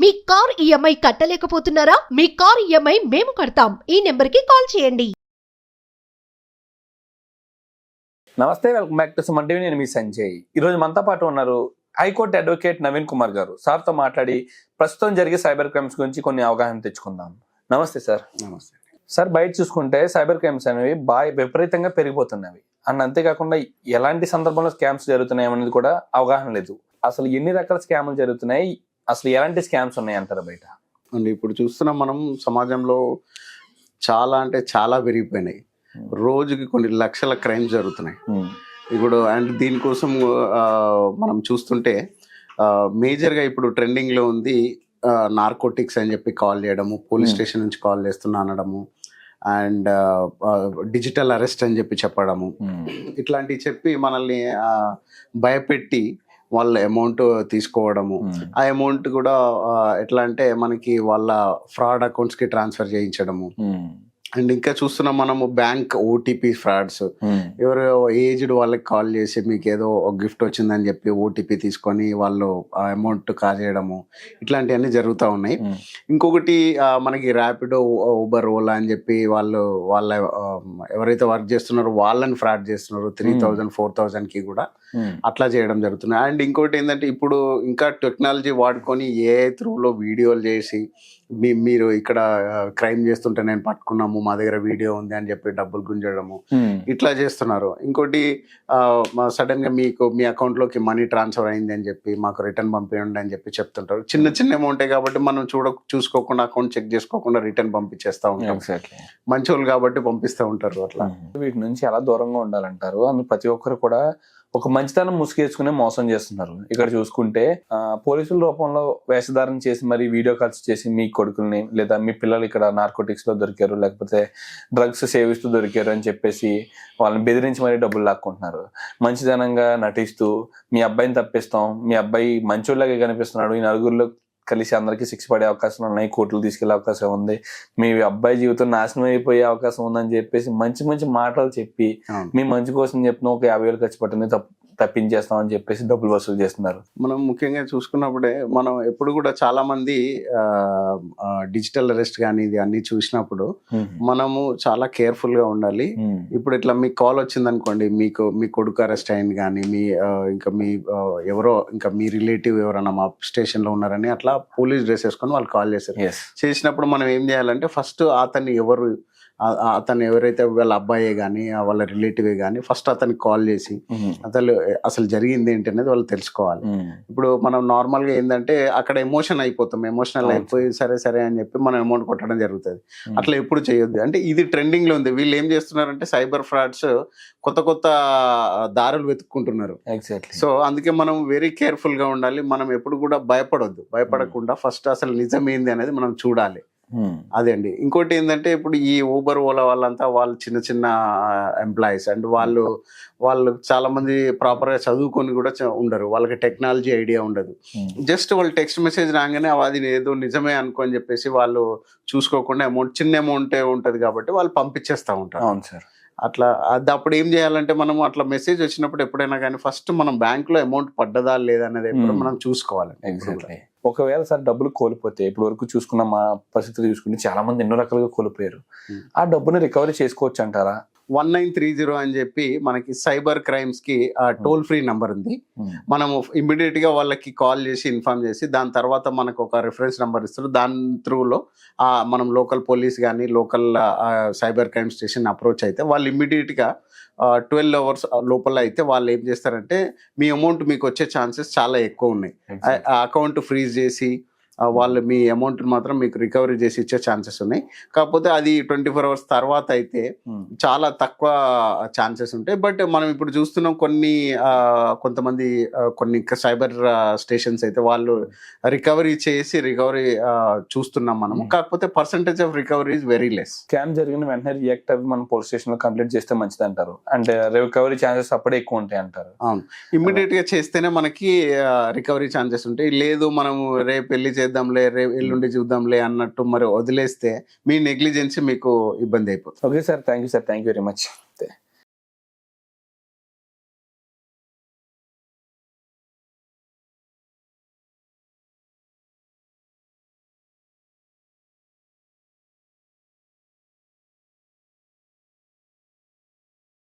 మీ car EMI కట్టలేకపోతున్నారా? మీ car EMI మేము కడతాం. ఈ నెంబర్కి కాల్ చేయండి. నమస్తే, welcome back to Suman TV. నేను మీ సంజయ్. ఈరోజు మనతో పాటు ఉన్నారు హైకోర్టు అడ్వకేట్ నవీన్ కుమార్ గారు. సార్తో మాట్లాడి ప్రస్తుతం జరిగే సైబర్ క్రైమ్స్ గురించి కొన్ని అవగాహన తెచ్చుకుందాం. నమస్తే సార్. నమస్తే సార్, బయట చూసుకుంటే సైబర్ క్రైమ్స్ అనేవి బాగా విపరీతంగా పెరిగిపోతున్నవి అండ్ అంతేకాకుండా ఎలాంటి సందర్భంలో స్కామ్స్ జరుగుతున్నాయి అనేది కూడా అవగాహన లేదు. అసలు ఎన్ని రకాల స్కామ్లు జరుగుతున్నాయి, అసలు ఎలాంటి స్కామ్స్ ఉన్నాయి అంటారు బయట? అండి, ఇప్పుడు చూస్తున్నాం మనం సమాజంలో చాలా అంటే చాలా పెరిగిపోయినాయి. రోజుకి కొన్ని లక్షల క్రైమ్స్ జరుగుతున్నాయి ఇప్పుడు. అండ్ దీనికోసం మనం చూస్తుంటే మేజర్గా ఇప్పుడు ట్రెండింగ్లో ఉంది నార్కోటిక్స్ అని చెప్పి కాల్ చేయడము, పోలీస్ స్టేషన్ నుంచి కాల్ చేస్తున్నా అనడము, అండ్ డిజిటల్ అరెస్ట్ అని చెప్పి చెప్పడము, ఇట్లాంటివి చెప్పి మనల్ని భయపెట్టి వాళ్ళ అమౌంట్ తీసుకోవడము. ఆ అమౌంట్ కూడా ఎట్లా అంటే మనకి వాళ్ళ ఫ్రాడ్ అకౌంట్స్కి ట్రాన్స్ఫర్ చేయించడము. అండ్ ఇంకా చూస్తున్నాం మనము బ్యాంక్ ఓటీపీ ఫ్రాడ్స్. ఎవరో ఏజ్డ్ వాళ్ళకి కాల్ చేసి మీకు ఏదో గిఫ్ట్ వచ్చిందని చెప్పి ఓటీపీ తీసుకొని వాళ్ళు ఆ అమౌంట్ కాజేయడము, ఇట్లాంటివన్నీ జరుగుతూ ఉన్నాయి. ఇంకొకటి మనకి ర్యాపిడో, ఊబర్, ఓలా అని చెప్పి వాళ్ళ ఎవరైతే వర్క్ చేస్తున్నారో వాళ్ళని ఫ్రాడ్ చేస్తున్నారు. 3,000 4,000కి కూడా అట్లా చేయడం జరుగుతుంది. అండ్ ఇంకోటి ఏంటంటే ఇప్పుడు ఇంకా టెక్నాలజీ వాడుకొని ఏఐ త్రూలో వీడియోలు చేసి మీరు ఇక్కడ క్రైమ్ చేస్తుంటే నేను పట్టుకున్నాము, మా దగ్గర వీడియో ఉంది అని చెప్పి డబ్బులు గుంజడము, ఇట్లా చేస్తున్నారు. ఇంకోటి సడన్ గా మీ అకౌంట్ లోకి మనీ ట్రాన్స్ఫర్ అయింది అని చెప్పి మాకు రిటర్న్ పంపించండి అని చెప్పి చెప్తుంటారు. చిన్న చిన్న అమౌంటే కాబట్టి మనం చూసుకోకుండా అకౌంట్ చెక్ చేసుకోకుండా రిటర్న్ పంపించేస్తా ఉంటాం. మంచి వాళ్ళు కాబట్టి పంపిస్తూ ఉంటారు. అట్లా వీటి నుంచి ఎలా దూరంగా ఉండాలంటారు? అందులో ప్రతి ఒక్కరు కూడా ఒక మంచితనం ముసుగేసుకునే మోసం చేస్తున్నారు. ఇక్కడ చూసుకుంటే పోలీసుల రూపంలో వేషధారణ చేసి మరి వీడియో కాల్స్ చేసి మీ కొడుకుల్ని లేదా మీ పిల్లలు ఇక్కడ నార్కోటిక్స్ లో దొరికారు, లేకపోతే డ్రగ్స్ సేవిస్తూ దొరికారు అని చెప్పేసి వాళ్ళని బెదిరించి మరీ డబ్బులు లాక్కుంటున్నారు. మంచితనంగా నటిస్తూ మీ అబ్బాయిని తప్పిస్తాం, మీ అబ్బాయి మంచోళ్ళగా కనిపిస్తున్నాడు, ఈ నలుగురిలో కలిసి అందరికీ శిక్ష పడే అవకాశాలు ఉన్నాయి, కోర్టులు తీసుకెళ్లే అవకాశం ఉంది, మీ అబ్బాయి జీవితం నాశనం అయిపోయే అవకాశం ఉందని చెప్పేసి మంచి మంచి మాటలు చెప్పి మీ మంచి కోసం చెప్పిన ఒక 50,000 ఖర్చు పట్టింది తప్పించేస్తామని చెప్పేసి డబ్బులు వసూలు చేస్తున్నారు. మనం ముఖ్యంగా చూసుకున్నప్పుడే మనం ఎప్పుడు కూడా చాలా మంది డిజిటల్ అరెస్ట్ కానీ ఇది అన్ని చూసినప్పుడు మనము చాలా కేర్ఫుల్ గా ఉండాలి. ఇప్పుడు ఇట్లా మీకు కాల్ వచ్చింది అనుకోండి, మీ కొడుకు అరెస్ట్ అయింది కానీ ఇంకా మీ ఎవరో ఇంకా మీ రిలేటివ్ ఎవరన్నా మా స్టేషన్ లో ఉన్నారని అట్లా పోలీస్ డ్రెస్ వేసుకొని వాళ్ళు కాల్ చేశారు. చేసినప్పుడు మనం ఏం చేయాలంటే ఫస్ట్ అతను ఎవరైతే వాళ్ళ అబ్బాయే కానీ వాళ్ళ రిలేటివే కానీ ఫస్ట్ అతనికి కాల్ చేసి అసలు జరిగింది ఏంటి అనేది వాళ్ళు తెలుసుకోవాలి. ఇప్పుడు మనం నార్మల్ గా ఏంటంటే అక్కడ ఎమోషనల్ అయిపోయి సరే అని చెప్పి మనం అమౌంట్ కొట్టడం జరుగుతుంది. అట్లా ఎప్పుడు చేయొద్దు. అంటే ఇది ట్రెండింగ్ లో ఉంది. వీళ్ళు ఏం చేస్తున్నారంటే సైబర్ ఫ్రాడ్స్ కొత్త దారులు వెతుక్కుంటున్నారు. సో అందుకే మనం వెరీ కేర్ఫుల్ గా ఉండాలి. మనం ఎప్పుడు కూడా భయపడకుండా ఫస్ట్ అసలు నిజం ఏంది అనేది మనం చూడాలి. అదే అండి. ఇంకోటి ఏంటంటే ఇప్పుడు ఈ ఊబర్, ఓలా వాళ్ళంతా వాళ్ళు చిన్న ఎంప్లాయీస్ అండ్ వాళ్ళు చాలా మంది ప్రాపర్ గా చదువుకొని కూడా ఉండరు. వాళ్ళకి టెక్నాలజీ ఐడియా ఉండదు. జస్ట్ వాళ్ళు టెక్స్ట్ మెసేజ్ రాగానే అది ఏదో నిజమే అనుకోని చెప్పేసి వాళ్ళు చూసుకోకుండా చిన్న అమౌంట్ ఉంటది కాబట్టి వాళ్ళు పంపించేస్తా ఉంటారు. అవును సార్. అట్లా అప్పుడు ఏం చేయాలంటే మనం అట్లా మెసేజ్ వచ్చినప్పుడు ఎప్పుడైనా కానీ ఫస్ట్ మనం బ్యాంక్ లో అమౌంట్ పడ్డదా లేదా అనేది ఎప్పుడు మనం చూసుకోవాలి. ఒకవేళ సార్ డబ్బులు కోల్పోతే ఇప్పుడు వరకు చూసుకున్న మా పరిస్థితులు చూసుకుంటే చాలా మంది ఎన్నో రకాలుగా కోల్పోయారు. ఆ డబ్బుని రికవరీ చేసుకోవచ్చు అంటారా? 1930 అని చెప్పి మనకి సైబర్ క్రైమ్స్ కి టోల్ ఫ్రీ నంబర్ ఉంది. మనము ఇమ్మీడియట్ గా వాళ్ళకి కాల్ చేసి ఇన్ఫార్మ్ చేసి దాని తర్వాత మనకు ఒక రిఫరెన్స్ నెంబర్ ఇస్తారు. దాని త్రూలో మనం లోకల్ పోలీస్ కానీ local cyber crime station approach అయితే వాళ్ళు ఇమ్మీడియట్ గా 12 hours లోపల అయితే వాళ్ళు ఏం చేస్తారంటే మీ అమౌంట్ మీకు వచ్చే ఛాన్సెస్ చాలా ఎక్కువ ఉన్నాయి. ఆ అకౌంట్ ఫ్రీజ్ చేసి వాళ్ళు మీ అమౌంట్ మాత్రం మీకు రికవరీ చేసి ఇచ్చే ఛాన్సెస్ ఉన్నాయి. కాకపోతే అది 24 hours తర్వాత అయితే చాలా తక్కువ ఛాన్సెస్ ఉంటాయి. బట్ మనం ఇప్పుడు చూస్తున్నాం కొంతమంది కొన్ని సైబర్ స్టేషన్స్ అయితే వాళ్ళు రికవరీ చూస్తున్నాం మనము. కాకపోతే percentage of recovery is very less. Scam జరిగిన వెంటనే రియాక్ట్ అవి మనం పోలీస్ స్టేషన్ లో కంప్లైంట్ చేస్తే మంచిది అంటారు. అంటే రికవరీ ఛాన్సెస్ అప్పుడే ఎక్కువ ఉంటాయి అంటారు. అవును, ఇమ్మీడియట్ గా చేస్తేనే మనకి రికవరీ ఛాన్సెస్ ఉంటాయి. లేదు మనం రేపు పెళ్లి చేద్దాంలే, ఎల్లుండి చూద్దాంలే అన్నట్టు మరి వదిలేస్తే మీ నెగ్లిజెన్సీ మీకు ఇబ్బంది అయిపోతుంది. Okay sir, thank you very much.